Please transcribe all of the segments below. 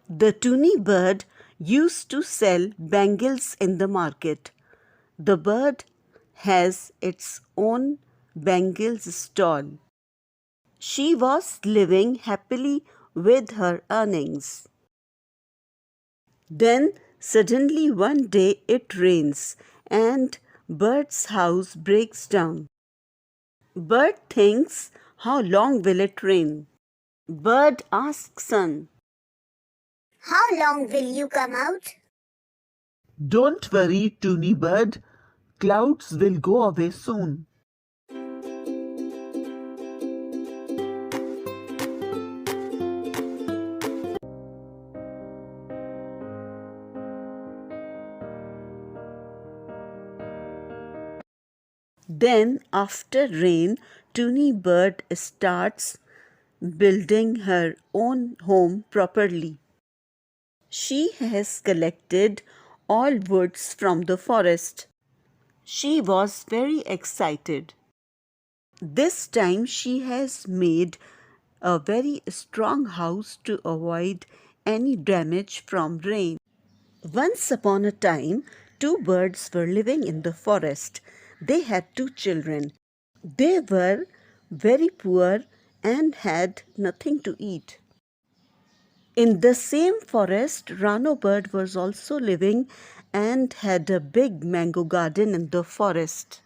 The Tuni bird used to sell bangles in the market. The bird has its own bangles stall. She was living happily with her earnings. Then suddenly one day it rains and Bird's house breaks down. Bird thinks, how long will it rain? Bird asks son, How long will you come out? Don't worry, Tuni bird. Clouds will go away soon. Then after rain, Tuni bird starts building her own home properly. She has collected all woods from the forest. She was very excited. This time she has made a very strong house to avoid any damage from rain. Once upon a time, two birds were living in the forest. They had two children. They were very poor and had nothing to eat. In the same forest, Rano bird was also living and had a big mango garden in the forest.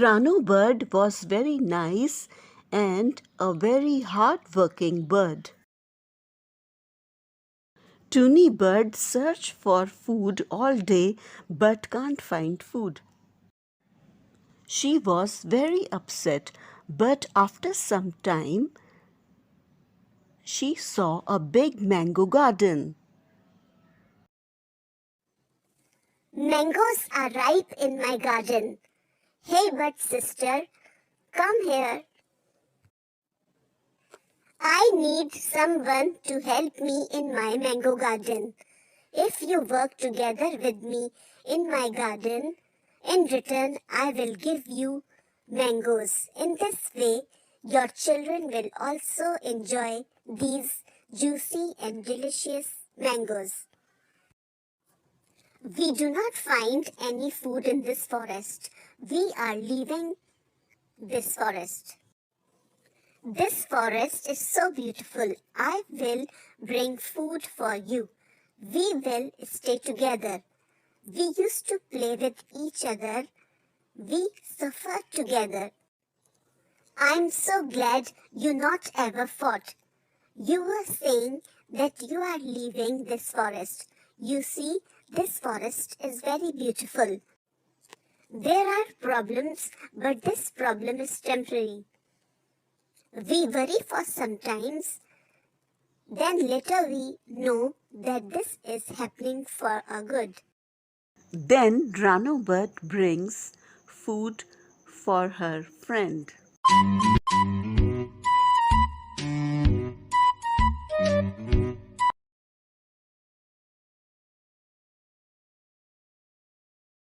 Rano bird was very nice and a very hard-working bird. Tuni bird search for food all day but can't find food. She was very upset, but after some time she saw a big mango garden. Mangoes are ripe in my garden. Hey, bird sister, come here. I need someone to help me in my mango garden. If you work together with me in my garden, in return I will give you mangoes. In this way, your children will also enjoy these juicy and delicious mangoes. We do not find any food in this forest. We are leaving this forest. This forest is so beautiful. I will bring food for you. We will stay together. We used to play with each other. We suffered together. I'm so glad you not ever fought. You were saying that you are leaving this forest. You see, this forest is very beautiful. There are problems, but this problem is temporary. We worry for some times, then later we know that this is happening for our good. Then Rano bird brings food for her friend.